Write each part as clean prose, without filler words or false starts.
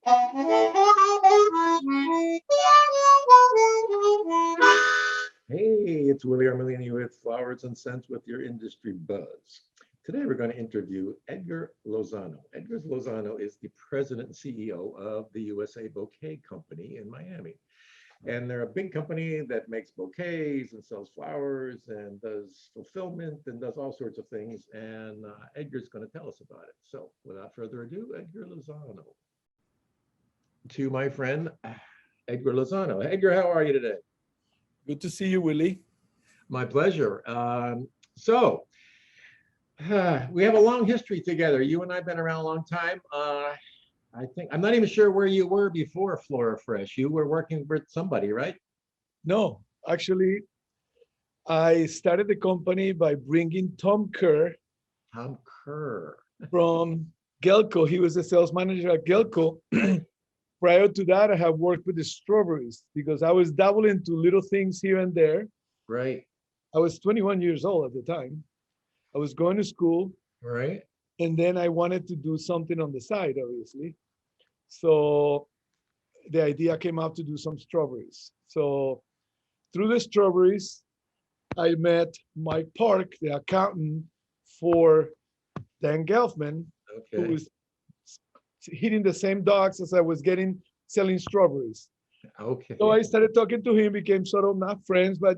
Hey, it's Willie Armelini with Flowers and Scents with your industry buzz. Today we're going to interview Edgar Lozano. Edgar Lozano is the president and CEO of the USA Bouquet company in Miami. And they're a big company that makes bouquets and sells flowers and does fulfillment and does all sorts of things. And Edgar's going to tell us about it. So without further ado, Edgar Lozano. To my friend, Edgar Lozano. Edgar, how are you today? Good to see you, Willie. My pleasure. We have a long history together. You and I have been around a long time. I think I'm not even sure where you were before Flora Fresh. You were working with somebody, right? No, actually, I started the company by bringing Tom Kerr Tom Kerr. from Gelco. He was the sales manager at Gelco. Right. Prior to that, I have worked with the strawberries because I was dabbling into little things here and there. Right. I was 21 years old at the time. I was going to school, Right. and then I wanted to do something on the side, obviously. So the idea came out to do some strawberries. So through the strawberries, I met Mike Park, the accountant for Dan Gelfman, who Okay. was hitting the same dogs as I was getting selling strawberries. Okay. So I started talking to him, became sort of not friends, but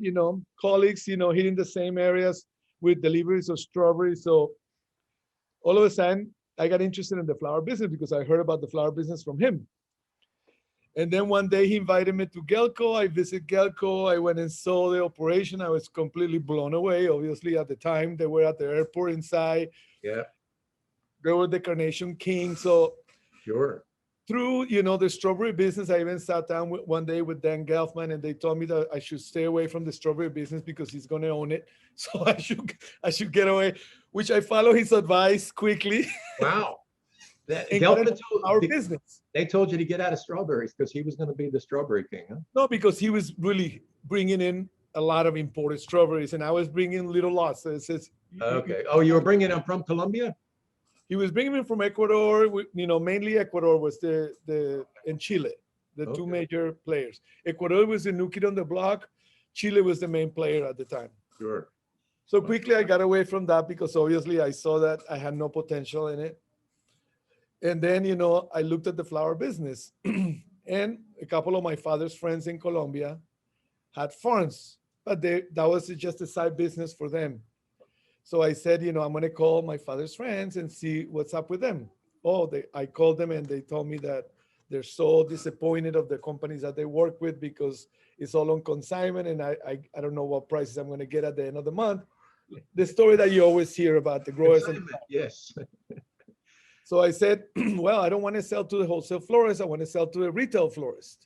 colleagues, hitting the same areas with deliveries of strawberries. So all of a sudden, I got interested in the flower business because I heard about the flower business from him. And then one day he invited me to Gelco. I visited Gelco. I went and saw the operation. I was completely blown away. Obviously, at the time, they were at the airport inside. Yeah. They were the Carnation King. So Sure. through, the strawberry business, I even sat down one day with Dan Gelfman, and they told me that I should stay away from the strawberry business because he's going to own it. So I should get away, which I follow his advice quickly Wow. That and got into Gelfand our told, business. they told you to get out of strawberries because he was going to be the strawberry king, huh? No, because he was really bringing in a lot of imported strawberries, and I was bringing little lots. So it says Okay. Oh, you were bringing them from Colombia? he was bringing them from Ecuador. Mainly Ecuador was the and Chile, the two Okay. major players. Ecuador was the new kid on the block. Chile was the main player at the time. Sure. So quickly I got away from that because obviously I saw that I had no potential in it. And then, I looked at the flower business and a couple of my father's friends in Colombia had farms, but that was just a side business for them. So I said, I'm going to call my father's friends and see what's up with them. I called them and they told me that they're so disappointed of the companies that they work with because it's all on consignment and I don't know what prices I'm going to get at the end of the month. The story that you always hear about the growers. Consignment, yes. So I said, well, I don't want to sell to the wholesale florist. I want to sell to the retail florist.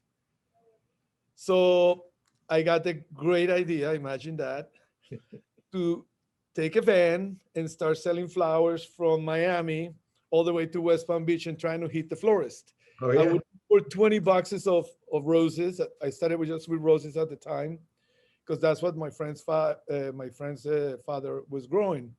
So I got the great idea, imagine that, to take a van and start selling flowers from Miami all the way to West Palm Beach and trying to hit the florist. Oh, I yeah. would pour 20 boxes of roses. I started with just with roses at the time because that's what my friend's father was growing.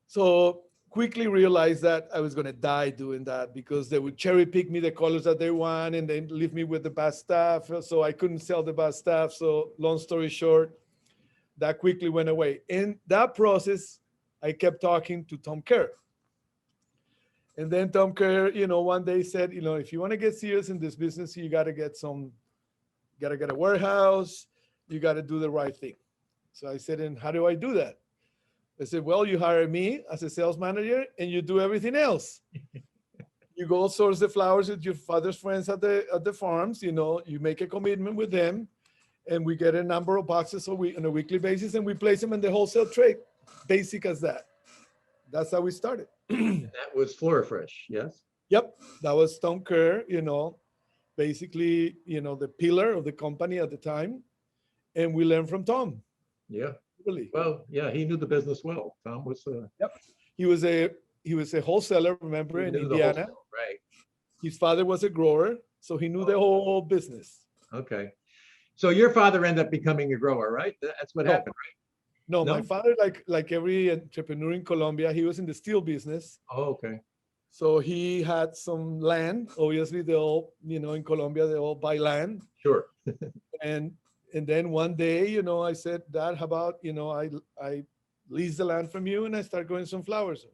So quickly realized that I was going to die doing that because they would cherry pick me the colors that they want and then leave me with the bad stuff. So I couldn't sell the bad stuff. So long story short, that quickly went away. In that process, I kept talking to Tom Kerr. And then Tom Kerr, one day said, if you want to get serious in this business, you got to get a warehouse. You got to do the right thing. So I said, and how do I do that? I said, well, you hire me as a sales manager and you do everything else. You go source the flowers with your father's friends at the farms, you make a commitment with them and we get a number of boxes on a weekly basis and we place them in the wholesale trade. Basic as that. That's how we started. That was Flora Fresh, yes? Yep, that was Tom Kerr, basically, the pillar of the company at the time. And we learned from Tom, Yeah. really. Well, yeah, he knew the business well. Tom was, Yep. He was a wholesaler, remember, he in knew the Indiana. wholesale, right? His father was a grower, so he knew the whole business. Okay. So your father ended up becoming a grower, right? That's what No, happened, no, right? my No? father, like every entrepreneur in Colombia, he was in the steel business. Oh, okay. So he had some land. Obviously, they all, in Colombia, they all buy land. Sure. And and then one day, I said, Dad, how about, I lease the land from you and I start growing some flowers.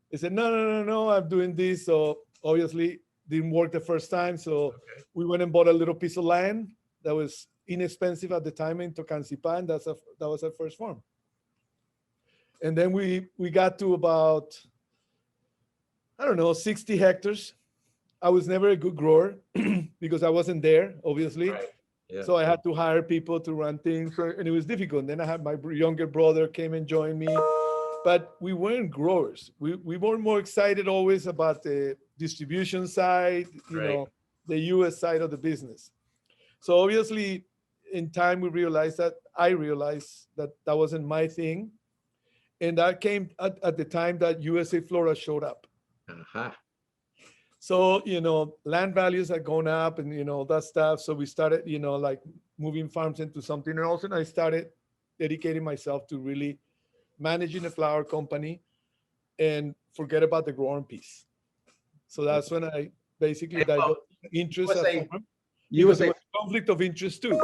He said, no, no, no, no, I'm doing this. So obviously didn't work the first time. So Okay. we went and bought a little piece of land that was inexpensive at the time in Tocancipá. That was our first farm. And then we got to about, I don't know, 60 hectares. I was never a good grower because I wasn't there, obviously. Right. Yeah. So I had to hire people to run things, and it was difficult. And then I had my younger brother came and joined me, but we weren't growers. We were more excited always about the distribution side, Right. the US side of the business. So obviously, in time, I realized that that wasn't my thing. And that came at the time that USA Flora showed up. Aha. So, land values had gone up and, that stuff. So we started, like moving farms into something else. And I started dedicating myself to really managing a flower company and forget about the growing piece. So that's when I basically And well, divested interest at USA, farm because there USA. was conflict of interest too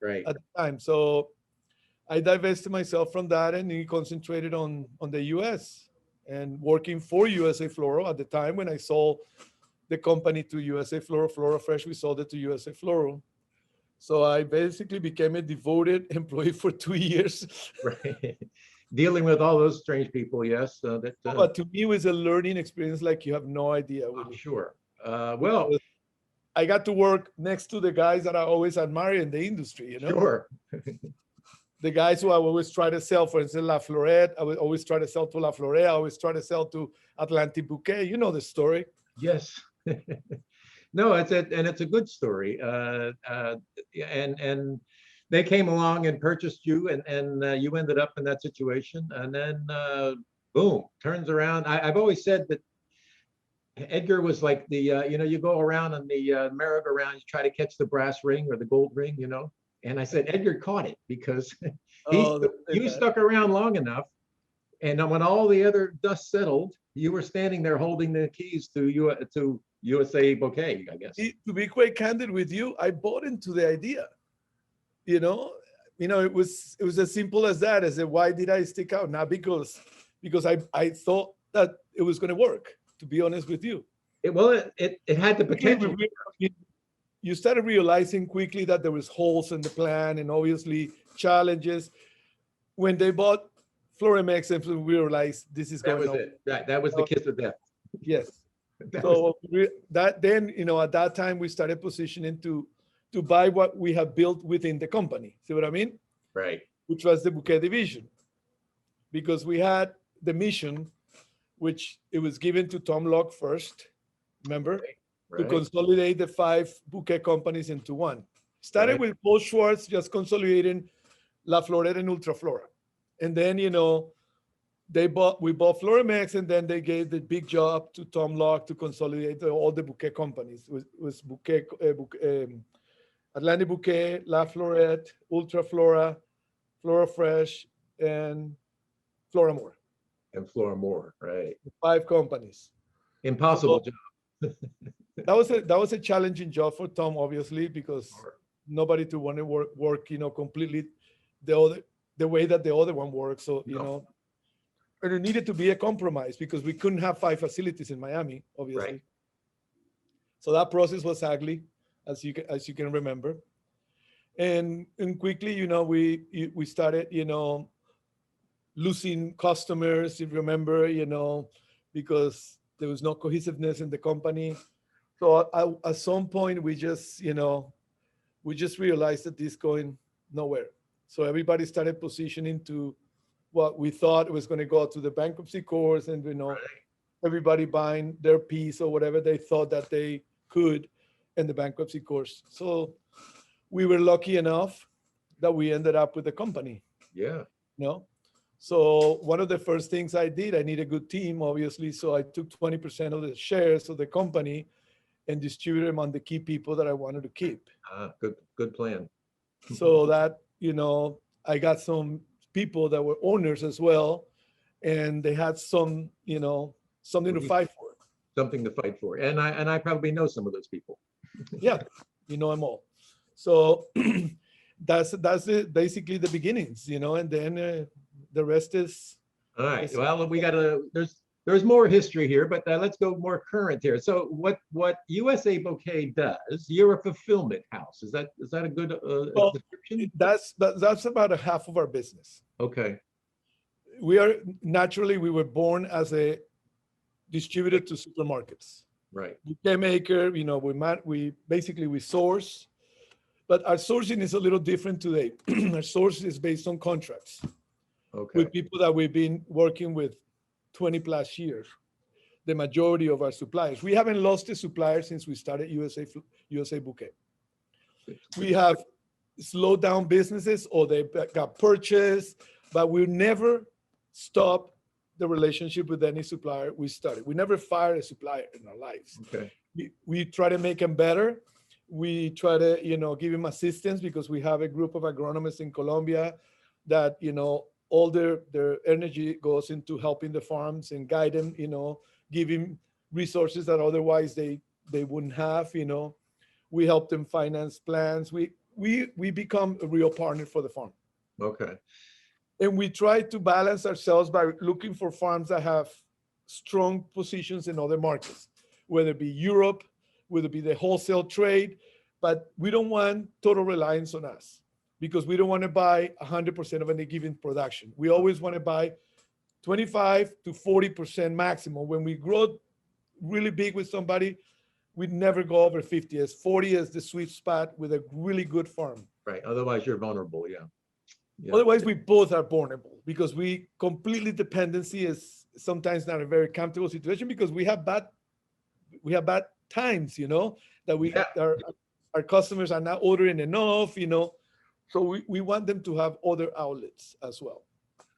Right. at the time. So I divested myself from that and he concentrated on the US and working for USA Floral at the time when I sold the company to USA Floral, Flora Fresh, we sold it to USA Floral. So I basically became a devoted employee for 2 years. Right. Dealing with all those strange people, yes. That But to me, it was a learning experience like you have no idea, I'm Willie. sure. Well, Because I got to work next to the guys that I always admire in the industry. sure. The guys who I always try to sell, for instance, La Florette, I would always try to sell to La Florette, I always try to sell to Atlantic Bouquet. You know the story. Yes. No, and it's a good story. Yeah, and they came along and purchased you, and you ended up in that situation, and then boom, turns around. I've always said that Edgar was like you go around on the merry-go-round, you try to catch the brass ring or the gold ring, and I said Edgar caught it because Oh, don't say you that. stuck around long enough, and then when all the other dust settled, you were standing there holding the keys to USA Bouquet, I guess. To be quite candid with you, I bought into the idea. You know, it was as simple as that. I said, why did I stick out? Not because I thought that it was going to work. To be honest with you, It had the quickly potential. you started realizing quickly that there was holes in the plan and obviously challenges. When they bought Floremex, and we realized this is That going was on. it. That was the kiss of death. Yes. That was So that then, at that time we started positioning to buy what we have built within the company. See what I mean? right. Which was the bouquet division, because we had the mission, which it was given to Tom Locke first. Remember, to Right. consolidate the 5 bouquet companies into one. Started Right. with Paul Schwartz, just consolidating La Florida and Ultraflora, and then we bought Floremex, and then they gave the big job to Tom Locke to consolidate all the bouquet companies. It was Atlantic Bouquet, La Florette, Ultraflora, Flora Fresh, and Floramore. And Flora Moore. Right. 5 companies. Impossible So job. that was a challenging job for Tom, obviously, because Sure. nobody to want to work completely the way that the other one works. So No. and it needed to be a compromise because we couldn't have 5 facilities in Miami, Right. obviously. So that process was ugly, as you can remember. And quickly, we started, losing customers, if you remember, because there was no cohesiveness in the company. So at some point, we just realized that this going nowhere. So everybody started positioning to what we thought was going to go to the bankruptcy courts, and Right. everybody buying their piece or whatever they thought that they could in the bankruptcy courts. So we were lucky enough that we ended up with the company. Yeah. You know, so one of the first things I did, I need a good team, obviously. So I took 20% of the shares of the company and distributed them on the key people that I wanted to keep. Good plan. So that, I got some people that were owners as well. And they had some, something to fight for. Something to fight for. And I probably know some of those people. Yeah, you know them all. So basically the beginnings, and then the rest is. All right. Well, there's more history here, but let's go more current here. So what USA Bouquet does, you're a fulfillment house. Is that a good Well, description? that's about a half of our business. Okay. We were born as a distributor to supermarkets. Right. Bouquet maker, we basically we source, but our sourcing is a little different today. Our source is based on contracts Okay. with people that we've been working with 20 plus years. The majority of our suppliers. We haven't lost a supplier since we started USA Bouquet. We have slowed down businesses or they got purchased, but we never stop the relationship with any supplier we started. We never fired a supplier in our lives. Okay. We try to make them better. We try to, give them assistance because we have a group of agronomists in Colombia that, all their energy goes into helping the farms and guide them, giving resources that otherwise they wouldn't have, We help them finance plans. We become a real partner for the farm. Okay. And we try to balance ourselves by looking for farms that have strong positions in other markets, whether it be Europe, whether it be the wholesale trade, but we don't want total reliance on us because we don't want to buy 100% of any given production. We always want to buy 25 to 40% maximum. When we grow really big with somebody, we never go over 50. As 40 is the sweet spot with a really good farm. Right. Otherwise, you're vulnerable. Yeah. Yeah. Otherwise, we both are vulnerable because we completely dependency is sometimes not a very comfortable situation because we have bad times, that our customers are not ordering enough, So we want them to have other outlets as well.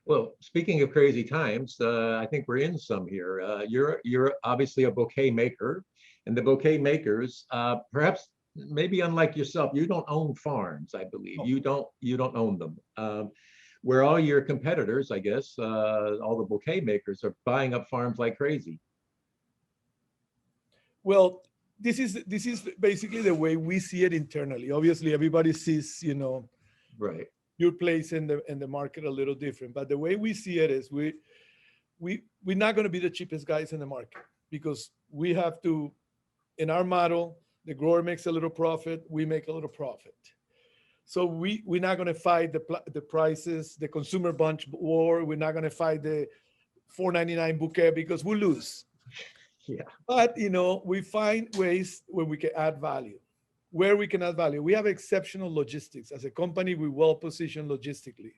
Well, speaking of crazy times, I think we're in some here. You're obviously a bouquet maker, and the bouquet makers, perhaps maybe unlike yourself, you don't own farms. I believe you don't own them. Where all your competitors, I guess, all the bouquet makers are buying up farms like crazy. Well, this is basically the way we see it internally. Obviously, everybody sees, Right. your place in the market a little different. But the way we see it is we're not going to be the cheapest guys in the market because we have to, in our model, the grower makes a little profit, we make a little profit. So we're not going to fight the prices, the consumer bunch war. We're not going to fight the $4.99 bouquet because we'll lose. Yeah. But, we find ways where we can add value. Where we can add value. We have exceptional logistics. As a company, we're well positioned logistically.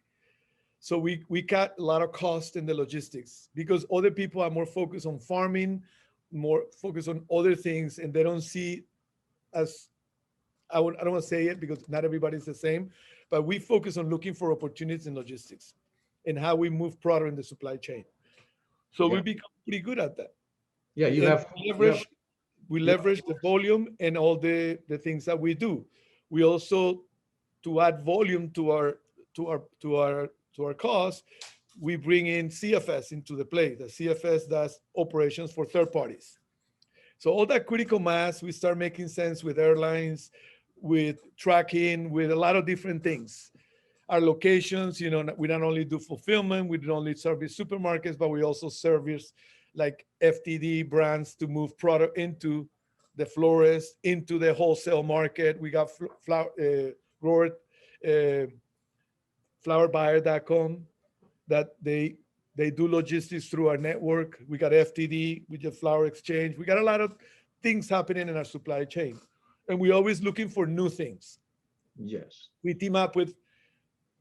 So we cut a lot of cost in the logistics because other people are more focused on farming, more focused on other things, and they don't see as, I don't want to say it because not everybody's the same, but we focus on looking for opportunities in logistics and how we move product in the supply chain. So we become pretty good at that. Yeah, we leverage the volume and all the things that we do. We also, to add volume to our cost, we bring in CFS into the play. The CFS does operations for third parties. So all that critical mass, we start making sense with airlines, with tracking, with a lot of different things. Our locations, we not only do fulfillment, we don't only service supermarkets, but we also service like FTD brands to move product into the florist, into the wholesale market. We got flowerbuyer.com that they do logistics through our network. We got FTD, we just flower exchange. We got a lot of things happening in our supply chain. And we're always looking for new things. Yes. We team up with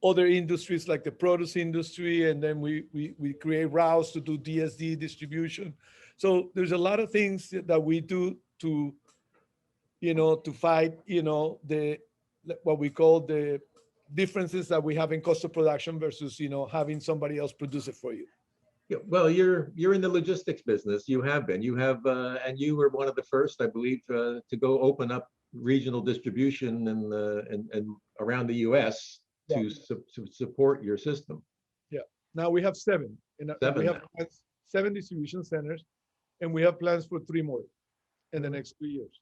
other industries like the produce industry, and then we create routes to do DSD distribution. So there's a lot of things that we do to fight, what we call the differences that we have in cost of production versus, having somebody else produce it for you. Yeah, well, you're in the logistics business. You have been. And you were one of the first, I believe, to go open up regional distribution and around the U.S. to support your system. Yeah. Now we have seven. Seven we have 7 distribution centers and we have plans for 3 more in the next 2 years.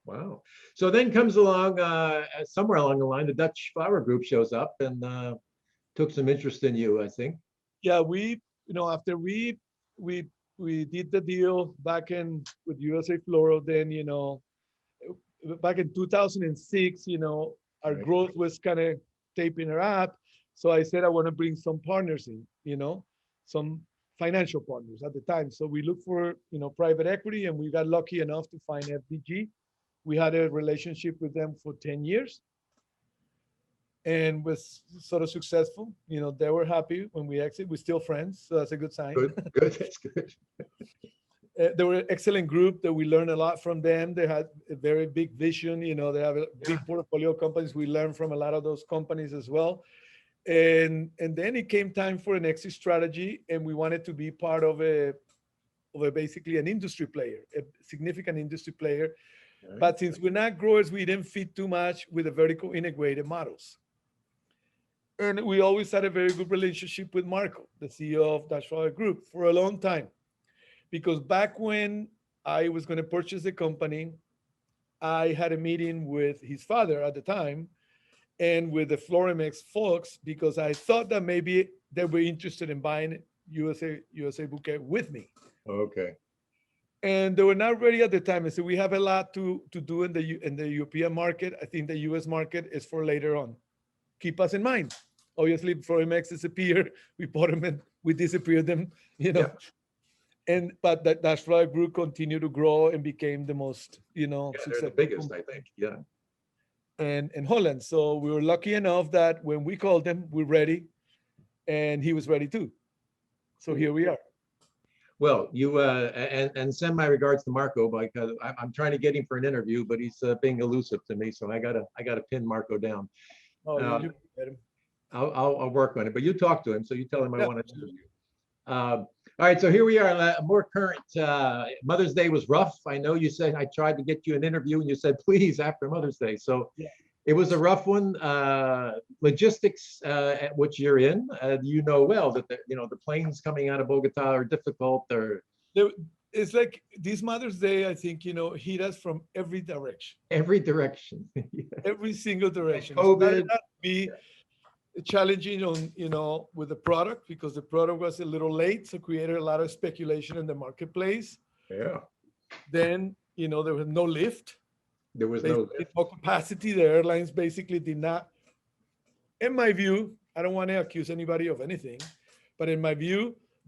Wow. So then comes along somewhere along the line, the Dutch Flower Group shows up and took some interest in you, I think. Yeah, after we we did the deal back in with USA Floral, then back in 2006, our Right. growth was kind of taping her up. So I said I want to bring some partners in, some financial partners at the time. So we looked for private equity, and we got lucky enough to find FDG. We had a relationship with them for 10 years and was sort of successful. They were happy when we exit. We're still friends, so that's a good sign. Good, good, that's good. They were an excellent group that we learned a lot from them. They had a very big vision. They have a big portfolio of companies. We learned from a lot of those companies as well. And then it came time for an exit strategy, and we wanted to be part of a basically an industry player, a significant industry player. Right. But since we're not growers, we didn't fit too much with the vertical integrated models. And we always had a very good relationship with Marco, the CEO of Dutch Flower Group, for a long time. Because back when I was going to purchase the company, I had a meeting with his father at the time and with the Floramex folks, because I thought that maybe they were interested in buying USA Bouquet with me. Okay. And they were not ready at the time. I said, we have a lot to do in the European market. I think the US market is for later on. Keep us in mind. Obviously, Floramex disappeared. We bought them and we disappeared them, Yeah. But that Flower Group continued to grow and became the most, Yeah, they're the successful biggest, I think. Yeah. in Holland. So we were lucky enough that when we called him, we're ready, and he was ready too. So here we are. Well, you and send my regards to Marco, because I'm trying to get him for an interview, but he's being elusive to me, so I gotta pin Marco down. Oh, Um, you get him. I'll work on it, but you talk to him, so you tell him I Yeah. want to interview. All right, so here we are, more current. Mother's Day was rough. I know you said I tried to get you an interview, and you said please after Mother's Day. So Yeah. it was a rough one. Logistics, at which you're in, you know well that the planes coming out of Bogota are difficult. Or It's like this Mother's Day, I think, hit us from every direction, every direction. every single direction. It COVID. started out to be challenging on, with the product, because the product was a little late, so created a lot of speculation in the marketplace. Yeah, Then, there was no lift. there was They no did no capacity. The airlines basically did not, in my view, I don't want to accuse anybody of anything, but in my view,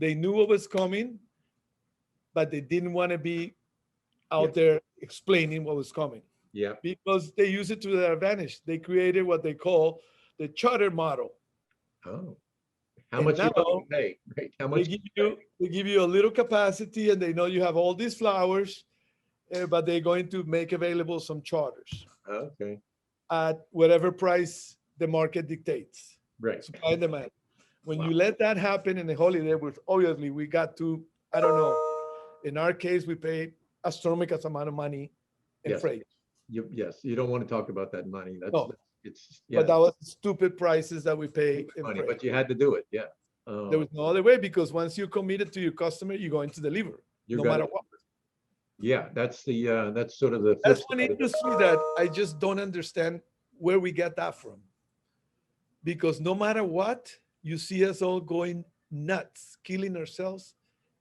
they knew what was coming, but they didn't want to be out there explaining what was coming, Yeah. because they use it to their advantage. They created what they call the charter model. Oh, how And much you now gonna pay? Right? How much? they give you a little capacity, and they know you have all these flowers, but they're going to make available some charters Okay, at whatever price the market dictates, right. supply and demand. When Wow. you let that happen in the holiday, which obviously we got to, I don't know, in our case, we pay astronomical amount of money in Yes. freight. Yes, you don't want to talk about that money. No. It's But that was stupid prices that we pay in money, freight. but you had to do it. Yeah. There was no other way, because once you're committed to your customer, you're going to deliver, no matter what. Yeah, that's sort of the flip That's one side of it. industry that I just don't understand where we get that from. Because no matter what, you see us all going nuts, killing ourselves,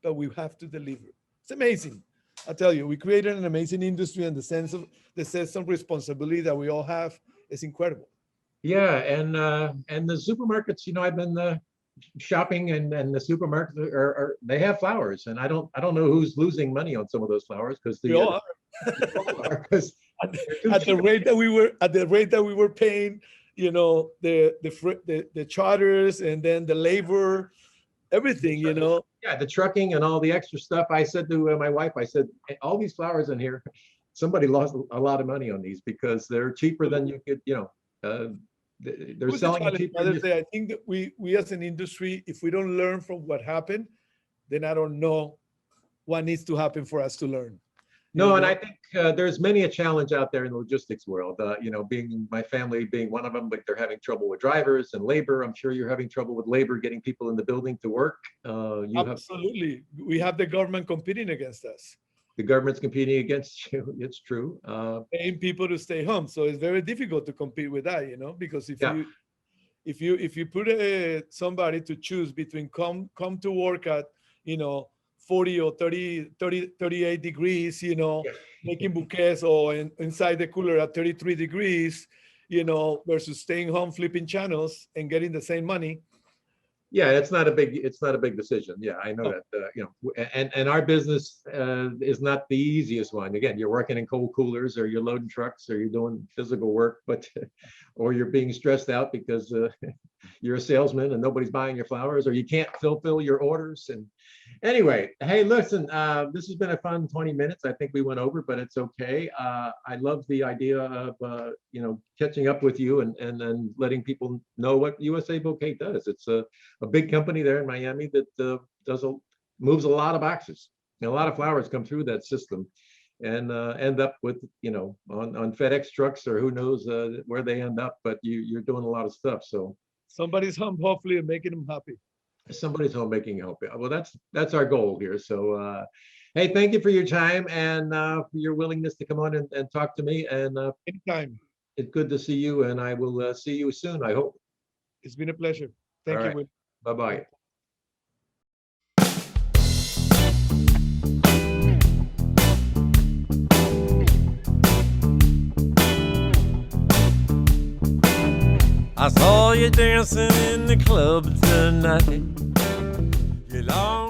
but we have to deliver. It's amazing. I tell you, we created an amazing industry, and the sense of responsibility that we all have is incredible. Yeah, and the supermarkets, I've been shopping, and the supermarkets are they have flowers, and I don't know who's losing money on some of those flowers, because We all are, because at the rate that we were paying, the charters, and then the labor, everything, Yeah, the trucking and all the extra stuff. I said to my wife, I said, all these flowers in here, somebody lost a lot of money on these, because they're cheaper than you could, they're selling them cheaper. I think that we as an industry, if we don't learn from what happened, then I don't know what needs to happen for us to learn. you No, and I know. think there's many a challenge out there in the logistics world. Being my family being one of them, but they're having trouble with drivers and labor. I'm sure you're having trouble with labor getting people in the building to work. You have Absolutely. We have the government competing against us, the government's competing against you. It's true. paying people to stay home. So it's very difficult to compete with that, because Yeah, if you put somebody to choose between come to work at, you know, 40 or 38 degrees, yeah. making bouquets, or inside the cooler at 33 degrees, versus staying home flipping channels and getting the same money. Yeah, it's not a big decision. Yeah, I know No, that. And our business is not the easiest one. Again, you're working in cold coolers, or you're loading trucks, or you're doing physical work, but or you're being stressed out because you're a salesman and nobody's buying your flowers, or you can't fulfill your orders. And anyway, hey, listen, this has been a fun 20 minutes. I think we went over, but it's okay. I love the idea of catching up with you and letting people know what USA Bouquet does. It's a big company there in Miami that moves a lot of boxes. And a lot of flowers come through that system and end up with on FedEx trucks, or who knows where they end up. But you're doing a lot of stuff, so somebody's home, hopefully, and making them happy. somebody's home making help. Well, that's our goal here. So hey, thank you for your time and for your willingness to come on and talk to me. And Anytime. it's good to see you. And I will see you soon, I hope. It's been a pleasure. All Thank you, right. Will. Bye-bye. I saw you dancing in the club tonight. You long